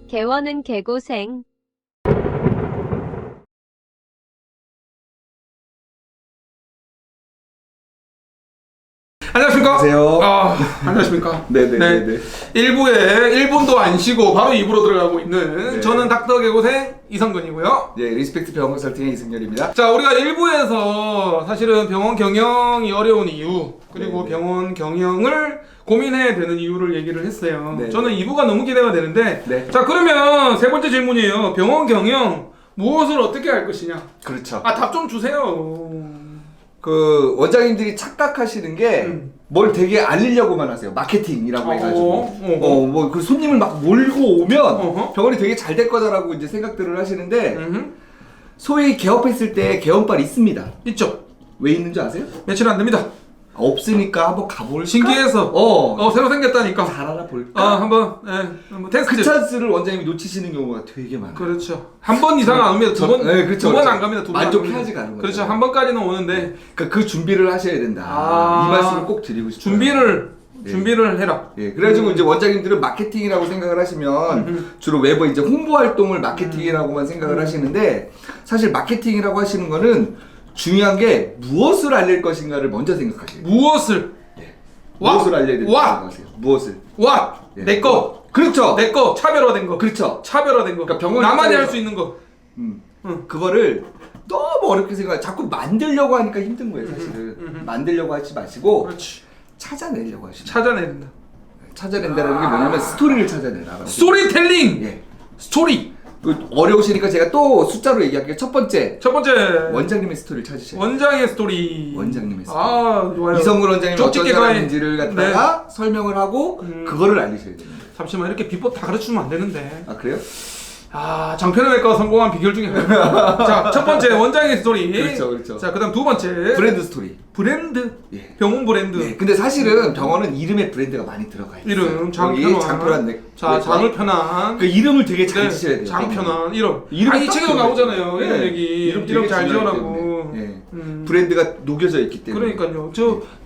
개원은 개고생. 안녕하십니까? 안녕하세요. 안녕하십니까? 네네네네. 1부에 1분도 안 쉬고 바로 2부로 들어가고 있는 네. 저는 닥터 개고생 이성근이고요. 네, 리스펙트 병원 컨설팅의 이승열입니다. 자, 우리가 1부에서 사실은 병원 경영이 어려운 이유, 그리고 네네. 병원 경영을 고민해야 되는 이유를 얘기를 했어요. 네. 저는 2부가 너무 기대가 되는데, 네. 자, 그러면 세 번째 질문이에요. 병원 경영 무엇을 어떻게 할 것이냐? 그렇죠. 답 좀 주세요. 그 원장님들이 착각하시는 게 뭘 되게 알리려고만 하세요. 마케팅이라고 해가지고. 뭐 그 손님을 막 몰고 오면 어허. 병원이 되게 잘 될 거다라고 이제 생각들을 하시는데 소위 개업했을 때 개원빨 있습니다. 있죠. 왜 있는지 아세요? 며칠 안 됩니다. 없으니까 한번 가볼까? 신기해서. 새로 생겼다니까. 잘 알아볼까? 한번 테스트. 그 찬스를 원장님이 놓치시는 경우가 되게 많아요. 그렇죠. 한 번 이상 안 옵니다. 두 번, 네, 그렇죠, 두 번 그렇죠. 안 갑니다. 두 번. 만족해야지 가는 거죠. 그렇죠. 한 번까지는 오는데 그러니까 그 준비를 하셔야 된다. 이 말씀을 꼭 드리고 싶어요. 준비를 해라. 예, 그래가지고 이제 원장님들은 마케팅이라고 생각을 하시면 주로 외부 이제 홍보 활동을 마케팅이라고만 생각을 하시는데 사실 마케팅이라고 하시는 거는 중요한 게 무엇을 알릴 것인가를 먼저 생각하셔야 돼요. 무엇을? 무엇을 알려야 되는지 와! 생각하세요. 무엇을? 예. 내 거. 그렇죠. 내 거. 차별화된 거. 그렇죠. 차별화된 거. 그러니까 병원 나만이 입장에서- 할 수 있는 거. 그거를 너무 어렵게 생각해. 자꾸 만들려고 하니까 힘든 거예요, 사실은. 만들려고 하지 마시고 그렇지. 찾아내려고 하시면. 찾아내야 된다. 찾아낸다는 게 뭐냐면 스토리를 찾아내라. 스토리텔링. 예. 스토리. 그 어려우시니까 제가 또 숫자로 얘기할게요. 첫 번째, 첫 번째. 원장님의 스토리를 찾으셔야 돼요. 원장의 스토리. 원장님의 스토리. 좋아요. 이성근 원장님이 어떤 쪽집게 사람인지를 갖다가 설명을 하고 그거를 알리셔야 됩니다. 잠시만, 이렇게 비법 다 가르치면 안 되는데. 아 그래요? 장편외과 성공한 비결 중에 하나. 자, 첫 번째 원장의 스토리. 그렇죠. 자, 그다음 두 번째 브랜드 스토리. 브랜드. 예. 병원 브랜드. 예. 근데 사실은 병원은 이름에 브랜드가 많이 들어가 있어요. 이름, 여기 장편한 내. 자, 장을 편한. 그 이름을 되게 잘 네, 지셔야 돼요. 장편한 이름. 이름이 이 딱 책에도 들어가요. 나오잖아요. 이름 네. 얘기. 이름 이름 되게 잘 중요하기 지어라고. 때문에. 예. 브랜드가 녹여져 있기 때문에. 그러니까요.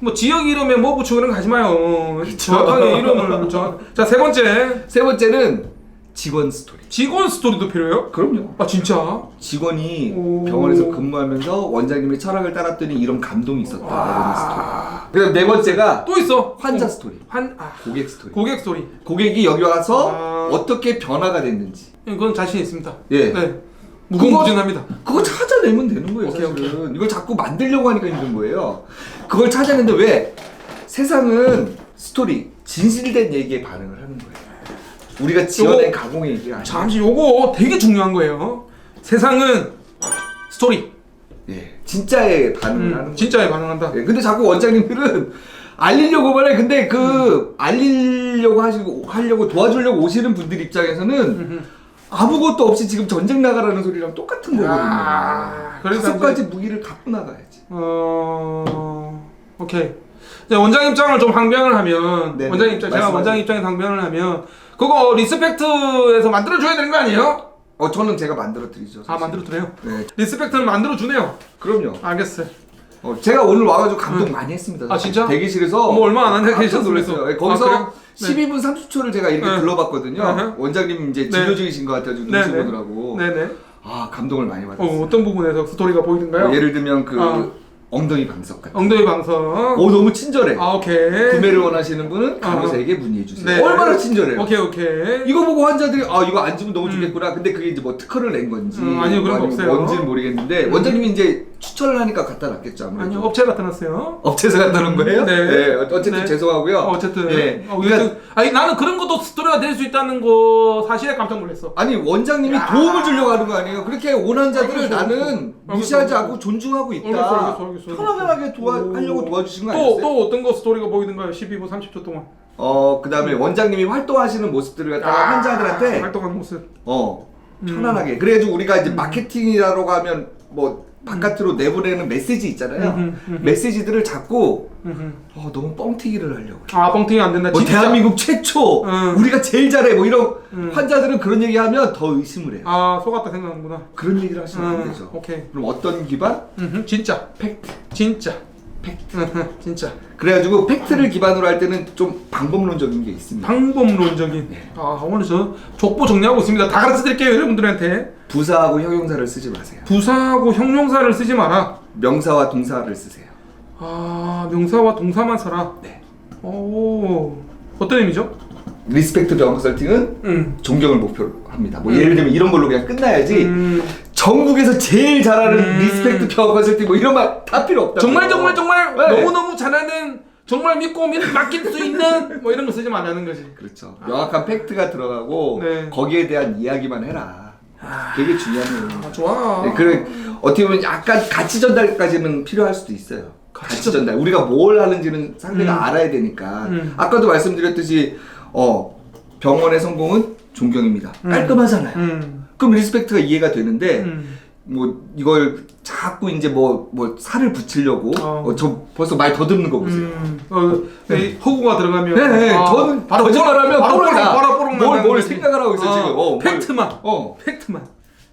뭐 지역 이름에 뭐 붙이고 그런 거 하지 마요. 그렇죠. 정확하게 이름을 자, 세 번째 세 번째는 직원 스토리. 직원 스토리도 필요해요? 그럼요. 진짜? 직원이 오. 병원에서 근무하면서 원장님의 철학을 따랐더니 이런 감동이 있었다라는 스토리. 그다음 네 번째가 또 있어. 환자 스토리. 고객 스토리. 고객 스토리. 고객이 여기 와서 어떻게 변화가 됐는지. 그건 자신 있습니다. 예. 네. 무궁무진합니다. 그거 찾아내면 되는 거예요. 오케이, 사실은. 이걸 자꾸 만들려고 하니까 힘든 거예요. 그걸 찾아내는데 왜? 세상은 스토리, 진실된 얘기에 반응을 하는 거예요. 우리가 지어낸 가공의 얘기가 아니에요. 잠시 요거 되게 중요한 거예요. 세상은 스토리. 예, 진짜에 반응을 하는 거예요. 진짜에 반응한다. 예, 근데 자꾸 원장님들은 알리려고만 해. 근데 그 알리려고 하려고 도와주려고 오시는 분들 입장에서는 아무것도 없이 지금 전쟁 나가라는 소리랑 똑같은 거거든요. 그러니까 다섯 가지 무기를 갖고 나가야지. 오케이. 이제 원장 입장을 좀 항변을 하면, 네네. 원장 입장, 제가 말씀하세요. 원장 입장에서 항변을 하면, 그거 리스펙트에서 만들어줘야 되는 거 아니에요? 저는 제가 만들어 드리죠. 사실. 만들어드려요? 네, 리스펙트는 만들어주네요. 그럼요. 알겠어요. 제가 오늘 와가지고 감동 많이 했습니다. 사실. 진짜? 대기실에서 얼마 안 앉아 깜짝 계셨어요? 놀랐어요. 거기서 그래요? 네. 12분 30초를 제가 이렇게 네. 불러봤거든요. 원장님 이제 진료 네. 중이신 것 같아가지고 네네. 눈치 보느라고. 네네. 감동을 많이 받았어요. 어떤 부분에서 스토리가 보이던가요? 예를 들면 엉덩이 방석 같은. 엉덩이 방석. 너무 친절해. 오케이. 구매를 원하시는 분은 간호사에게 문의해 주세요. 네. 얼마나 친절해요. 오케이. 이거 보고 환자들이 이거 앉으면 너무 좋겠구나. 근데 그게 이제 뭐 특허를 낸 건지 아니요, 그런 거 아니면 없어요. 뭔지는 모르겠는데 원장님이 이제 추천을 하니까 갖다 놨겠죠. 아무래도. 아니요, 업체 나타났어요. 업체에서 갖다 놓은 거예요? 네. 어쨌든 네. 죄송하고요. 어쨌든. 네. 그러니까, 나는 그런 것도 스토리가 될 수 있다는 거 사실에 깜짝 놀랐어. 아니 원장님이 도움을 주려고 하는 거 아니에요? 그렇게 온 환자들을 알겠어, 나는 무시하지 않고 존중하고 있다. 알겠어. 편안하게 하려고 도와주신 거 또 아니었어요? 어떤 거 스토리가 보이던가요? 12분 30초 동안. 그 다음에 원장님이 활동하시는 모습들을 갖다가 환자들한테 활동하는 모습. 편안하게. 그래가지고 우리가 이제 마케팅이라고 하면 뭐 바깥으로 내보내는 메시지 있잖아요. 메시지들을 자꾸 너무 뻥튀기를 하려고. 아 뻥튀기 안 된다. 뭐 진짜. 대한민국 최초, 우리가 제일 잘해, 뭐 이런 환자들은 그런 얘기하면 더 의심을 해요. 아 속았다 생각하는구나. 그런 얘기를 하시면 안 되죠. 오케이. 그럼 어떤 기반? 진짜. 팩트. 진짜. 팩트. 진짜. 그래가지고 팩트를 기반으로 할 때는 좀 방법론적인 게 있습니다. 방법론적인. 네. 아 오늘 저 족보 정리하고 있습니다. 다 가르쳐 드릴게요 여러분들한테. 부사하고 형용사를 쓰지 마세요. 부사하고 형용사를 쓰지 마라. 명사와 동사를 쓰세요. 아 명사와 동사만 써라. 네. 오 어떤 의미죠? 리스펙트 병원 컨설팅은 존경을 목표로 합니다. 뭐 예를 들면 이런 걸로 그냥 끝나야지. 전국에서 제일 잘하는 리스펙트 병원 컨설팅 뭐 이런 말 다 필요 없다. 정말 네. 너무너무 잘하는 정말 믿고 맡길 수 있는 뭐 이런 거 쓰지 말라는 거지. 그렇죠. 명확한 팩트가 들어가고 네. 거기에 대한 이야기만 해라. 되게 중요한 내용이에요. 아 좋아. 네, 그래 어떻게 보면 약간 가치 전달까지는 필요할 수도 있어요. 가치 전달. 우리가 뭘 하는지는 상대가 알아야 되니까. 아까도 말씀드렸듯이 병원의 성공은 존경입니다. 깔끔하잖아요. 그럼 리스펙트가 이해가 되는데 뭐 이걸 자꾸 이제 뭐 살을 붙이려고 저 벌써 말 더듬는 거 보세요. 허구가 들어가면 네, 저는 바로 거짓말하면 바로 뭘 생각을 하고 있어 지금. 팩트만. 뭘, 팩트만.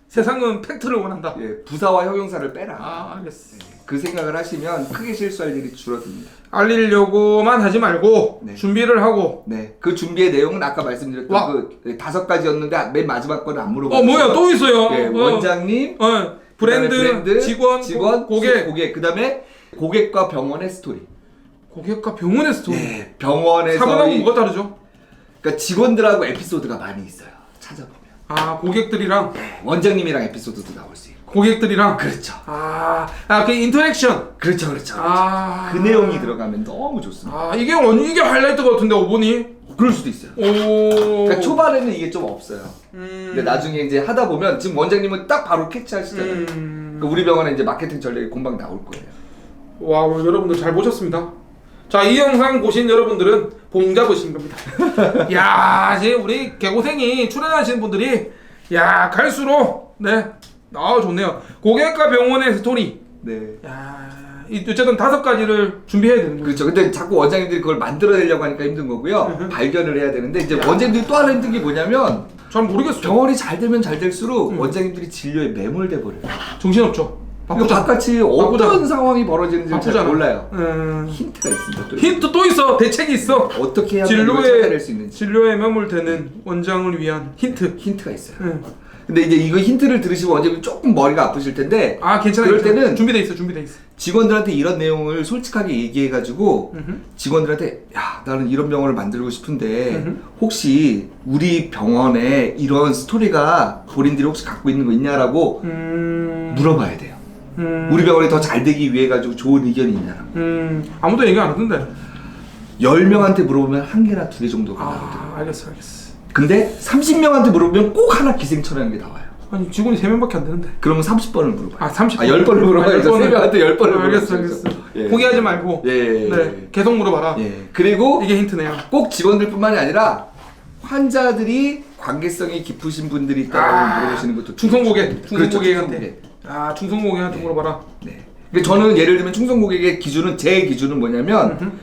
세상은 팩트를 원한다. 예, 부사와 형용사를 빼라. 아 알겠어. 그 생각을 하시면 크게 실수할 일이 줄어듭니다. 알리려고만 하지 말고 네. 준비를 하고. 네, 그 준비의 내용은 아까 말씀드렸던 와. 그 5가지였는데 맨 마지막 거는 안 물어봤어요. 뭐야 또 있어요. 예, 원장님, 브랜드, 직원, 고객, 그다음에 고객과 병원의 스토리. 고객과 병원의 스토리. 예, 병원에서 사고하고 뭐가 다르죠? 그러니까 직원들하고 에피소드가 많이 있어요. 찾아보면. 아 고객들이랑 원장님이랑 에피소드도 나올 수 있고. 고객들이랑. 그렇죠. 그 인터랙션. 그렇죠. 그 내용이 들어가면 너무 좋습니다. 이게 하이라이트 같은데 5번이. 그럴 수도 있어요. 그러니까 초반에는 이게 좀 없어요. 근데 나중에 이제 하다 보면 지금 원장님은 딱 바로 캐치하시잖아요. 그러니까 우리 병원에 이제 마케팅 전략이 금방 나올 거예요. 와 오늘 여러분들 잘 보셨습니다. 자 이 영상 보신 여러분들은 봉 잡으신 겁니다. 야 이제 우리 개고생이 출연하시는 분들이 갈수록 좋네요. 고객과 병원의 스토리. 네. 어쨌든 5가지를 준비해야 되는 거죠. 그렇죠. 근데 자꾸 원장님들이 그걸 만들어내려고 하니까 힘든 거고요. 발견을 해야 되는데 이제 원장님들이 또 하나 힘든 게 뭐냐면 잘 모르겠어요. 병원이 잘 되면 잘 될수록 원장님들이 진료에 매몰돼 버려요. 정신없죠. 그러니까 바깥이 어떤 상황이 벌어지는지 잘 몰라요. 힌트가 있습니다. 또 힌트 또 있어. 대책이 있어. 어떻게 하면 이걸 찾아낼 수 있는지. 진료에 매몰되는 원장을 위한 힌트가 있어요. 근데 이제 이거 힌트를 들으시면 원장님 조금 머리가 아프실 텐데 괜찮아요. 그럴 때는 준비돼 있어. 직원들한테 이런 내용을 솔직하게 얘기해가지고 직원들한테 나는 이런 병원을 만들고 싶은데 혹시 우리 병원에 이런 스토리가 본인들이 혹시 갖고 있는 거 있냐라고 물어봐야 돼요. 우리 병원이 더 잘 되기 위해 가지고 좋은 의견이 있냐라고. 아무도 얘기 안 하던데. 10명한테 물어보면 1개나 2개 정도가 나오거든요. 알겠어. 근데 30명한테 물어보면 꼭 하나 기생천이라는 게 나와요. 아니 직원이 3명밖에 안 되는데. 그러면 30번을 물어봐요. 30번. 10번을 물어봐야죠. 3명한테 10번을 물어봐야죠. 알겠어. 포기하지 말고. 계속 물어봐라. 그리고 이게 힌트네요. 꼭 직원들뿐만이 아니라 환자들이 관계성이 깊으신 분들이 있다고 물어보시는 것도 충성고객. 충성고객한테. 충성고객한테 물어봐라. 네. 그러니까 저는 예를 들면 충성고객의 기준은 제 기준은 뭐냐면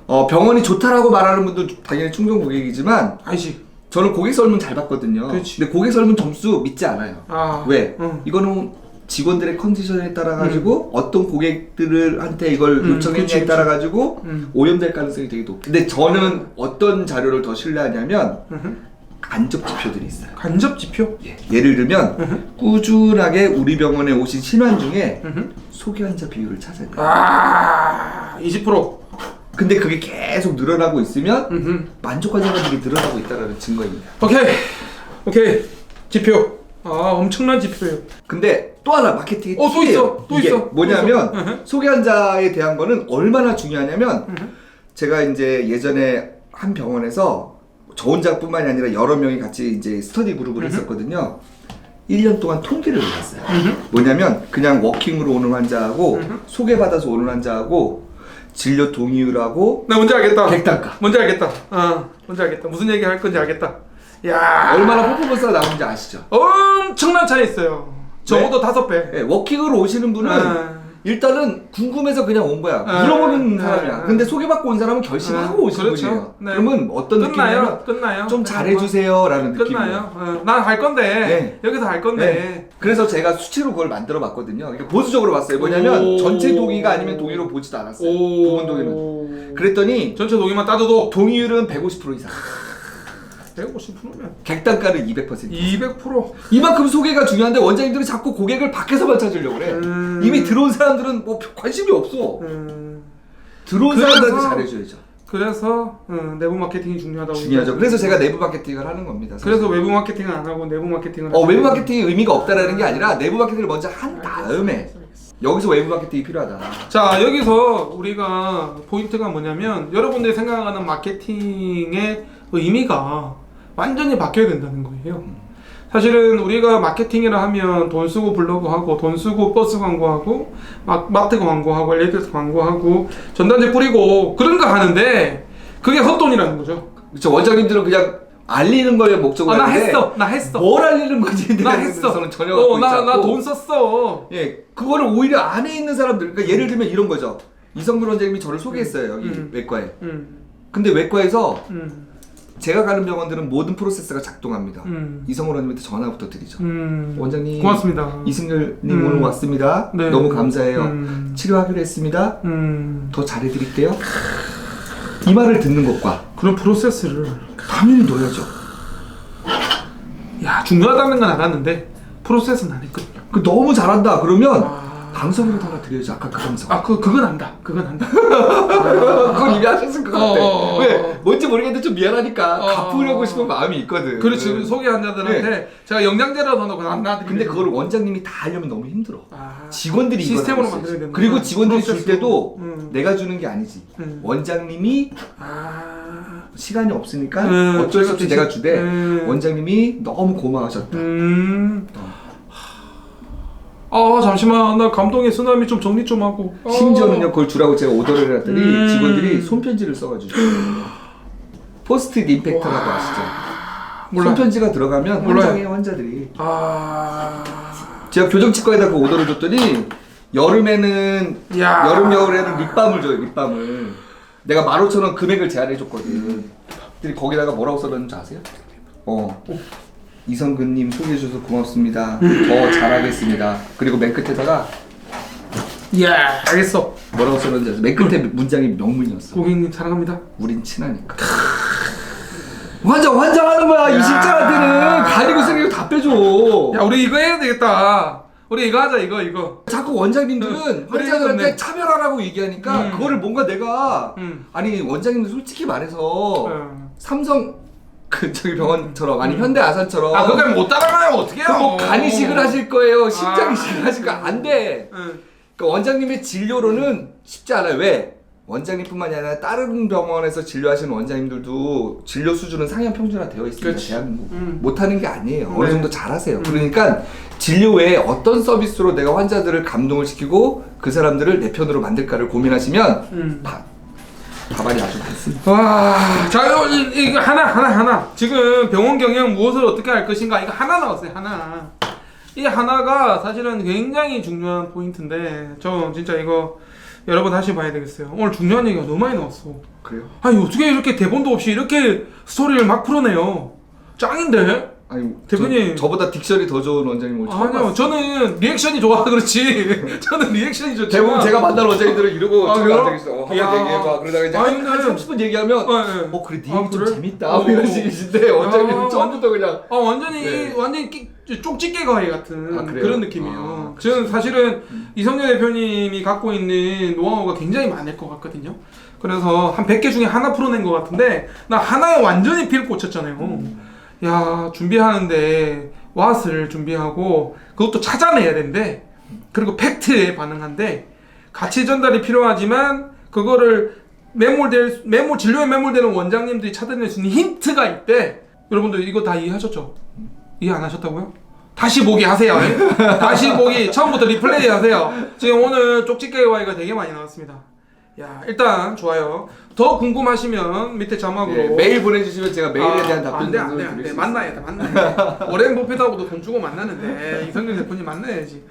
병원이 좋다라고 말하는 분도 당연히 충성고객이지만 아니지. 저는 고객 설문 잘 봤거든요. 그렇지. 근데 고객 설문 점수 믿지 않아요. 왜? 이거는 직원들의 컨디션에 따라 가지고 어떤 고객들한테 이걸 요청했냐에 따라 가지고 오염될 가능성이 되게 높아요. 근데 저는 어떤 자료를 더 신뢰하냐면 간접 지표들이 있어요. 간접 지표? 예를 들면 꾸준하게 우리 병원에 오신 신환 중에 소개 환자 비율을 찾아야 돼요. 20%. 근데 그게 계속 늘어나고 있으면 만족한 사람들이 늘어나고 있다는 증거입니다. 오케이. 지표. 엄청난 지표예요. 근데 또 하나 마케팅이 또 있어. 또 이게 있어. 뭐냐면 소개 환자에 대한 거는 얼마나 중요하냐면 제가 이제 예전에 한 병원에서 저 혼자뿐만이 아니라 여러 명이 같이 이제 스터디 그룹을 했었거든요. 1년 동안 통계를 내봤어요. 뭐냐면 그냥 워킹으로 오는 환자하고 소개받아서 오는 환자하고 진료 동의율하고 나 뭔지 알겠다. 객단가. 뭔지 알겠다. 무슨 얘기 할 건지 알겠다. 야, 얼마나 퍼포먼스가 나오는지 아시죠? 엄청난 차이 있어요. 적어도 5배. 네, 워킹으로 오시는 분은 일단은 궁금해서 그냥 온 거야. 네. 물어보는 네. 사람이야. 근데 소개받고 온 사람은 결심하고 오신 그렇죠. 분이에요. 네. 그러면 어떤 느낌이냐면 끝나요. 좀 잘해주세요라는 느낌이에요. 끝나요. 난 할 건데 네. 여기서 할 건데. 네. 그래서 제가 수치로 그걸 만들어 봤거든요. 그러니까 보수적으로 봤어요. 뭐냐면 전체 동의가 아니면 동의로 보지도 않았어요. 부분 동의는. 그랬더니 전체 동의만 따져도 동의율은 150% 이상. 150%면 객단가는 200%. 200%. 이만큼 소개가 중요한데 원장님들은 자꾸 고객을 밖에서만 찾으려고 그래. 이미 들어온 사람들은 뭐 관심이 없어. 들어온 그래서- 사람들한테 잘해줘야죠. 그래서 내부 마케팅이 중요하다고. 중요하죠. 그래서 제가 내부 마케팅을 하는 겁니다. 사실. 그래서 외부 마케팅은 안 하고 내부 마케팅을. 외부 마케팅이 의미가 없다라는 게 아니라 내부 마케팅을 먼저 한 다음에 여기서 외부 마케팅이 필요하다. 자, 여기서 우리가 포인트가 뭐냐면 여러분들이 생각하는 마케팅의 의미가 완전히 바뀌어야 된다는 거예요. 사실은 우리가 마케팅이라 하면 돈 쓰고 블로그 하고 돈 쓰고 버스 광고하고 마트 광고하고 엘리베이터 광고하고 전단지 뿌리고 그런 거 하는데 그게 헛돈이라는 거죠. 그렇죠. 원장님들은 그냥 알리는 거에 목적으로 나 하는데 했어. 뭘 알리는 건지 나 했어. 저는 전혀 갖고 있지 않고 나 돈 썼어. 예, 그거를 오히려 안에 있는 사람들, 그러니까 예를 들면 이런 거죠. 이성근 원장님이 저를 소개했어요, 여기 외과에. 근데 외과에서 제가 가는 병원들은 모든 프로세스가 작동합니다. 이성근 원장님한테 전화부터 드리죠. 원장님, 고맙습니다. 이승열님 오늘 왔습니다. 네. 너무 감사해요. 치료하기로 했습니다. 더 잘해드릴게요. 이 말을 듣는 것과 그런 프로세스를 당연히 넣어야죠. 야 중요하다는 건 알았는데 프로세스는 안 했거든요. 그 너무 잘한다 그러면 방송으로 하나 드려야죠. 아까 그 방송. 그건 안다. 그건 이미 하셨을 것 같아. 왜? 어. 뭔지 모르겠는데 좀 미안하니까 갚으려고 싶은 마음이 있거든. 그렇지. 소개 환자들한테 제가 영양제라도 넣고 안 놔드리는데 근데 그걸 원장님이 다 하려면 너무 힘들어. 직원들이 이걸 시스템으로 하고 만들어야 있어요. 되는 그리고 거야. 직원들이 줄 프로세스로. 때도 내가 주는 게 아니지. 원장님이 시간이 없으니까 어쩔 수 없이 내가 주되 원장님이 너무 고마우셨다. 잠시만 나 감동의 쓰나미 좀 정리 좀 하고. 심지어는요 그걸 주라고 제가 오더를 해놨더니 직원들이 손편지를 써가지고 포스트잇 임팩트라고 아시죠? 몰라요. 손편지가 들어가면 몰라요. 환장해요 환자들이. 제가 교정치과에다 그 오더를 줬더니 여름에는 여름 겨울에는 립밤을 줘요. 립밤을 내가 15,000원 금액을 제한해줬거든. 근데 거기다가 뭐라고 써놨는지 아세요? 이성근님 소개해주셔서 고맙습니다. 더 잘하겠습니다. 그리고 맨 끝에다가 알겠어. 뭐라고 써놨는지 아세요? 맨 끝에 문장이 명문이었어. 고객님 사랑합니다. 우린 친하니까. 환장하는 거야. 이 실장한테는 가리고 생기고 다 빼줘. 야 우리 이거 해야 되겠다. 우리 이거 하자 이거. 자꾸 원장님들은 환자들한테 그래. 차별하라고 얘기하니까 그거를 뭔가 내가 아니 원장님들 솔직히 말해서 삼성 저기 병원처럼 아니 현대 아산처럼 그걸 못 따라가요 어떻게 해요? 뭐 간이식을 하실 거예요 심장 이식을 하실 거 안 돼. 그러니까 원장님의 진료로는 쉽지 않아요. 왜? 원장님뿐만이 아니라 다른 병원에서 진료하시는 원장님들도 진료 수준은 상향 평준화 되어 있습니다. 그렇지. 대한민국 못하는 게 아니에요. 어느 정도 잘하세요. 그러니까 진료 외에 어떤 서비스로 내가 환자들을 감동을 시키고 그 사람들을 내 편으로 만들까를 고민하시면 답안이 아주 많습니다. 자 이거 하나 지금 병원 경영 무엇을 어떻게 할 것인가 이거 하나 나왔어요. 이 하나가 사실은 굉장히 중요한 포인트인데 저 진짜 이거 여러분 다시 봐야 되겠어요. 오늘 중요한 얘기가 너무 많이 나왔어. 그래요? 아니 어떻게 이렇게 대본도 없이 이렇게 스토리를 막 풀어내요. 짱인데? 아니 대표님 저보다 딕션이 더 좋은 원장님 오늘 처음 아니요 봤어요. 저는 리액션이 좋아서 그렇지. 저는 리액션이 좋지만 대부분 제가 만난 원장님들은 이러고 저기 그래요? 앉아있어. 한번 야. 얘기해봐. 그러다가 이제 아니, 한 30분 얘기하면 그래 네 얘기 좀 그래? 재밌다 이런 식이신데 원장님은 처음부터 그냥 완전히 네. 완전히 쪽집게 가위 같은 그래요? 그런 느낌이에요. 저는 사실은 이성렬 대표님이 갖고 있는 노하우가 굉장히 많을 것 같거든요. 그래서 한 100개 중에 하나 풀어낸 것 같은데 나 하나에 완전히 피를 꽂혔잖아요. 야 준비하는데 왓을 준비하고 그것도 찾아내야 된대. 그리고 팩트에 반응한대. 가치 전달이 필요하지만 그거를 진료에 매몰되는 원장님들이 찾아낼 수 있는 힌트가 있대. 여러분들 이거 다 이해하셨죠? 이해 안 하셨다고요? 다시 보기 하세요. 다시 보기 처음부터 리플레이 하세요. 지금 오늘 쪽집게 와이가 되게 많이 나왔습니다. 야 일단 좋아요. 더 궁금하시면 밑에 자막으로 예, 메일 보내주시면 제가 메일에 대한 답변 안돼 정도를 안돼 드릴 수 만나야 돼 만나야 돼. 오랜 버핏하고도 돈 주고 만나는데 이성균 대표님 만나야지.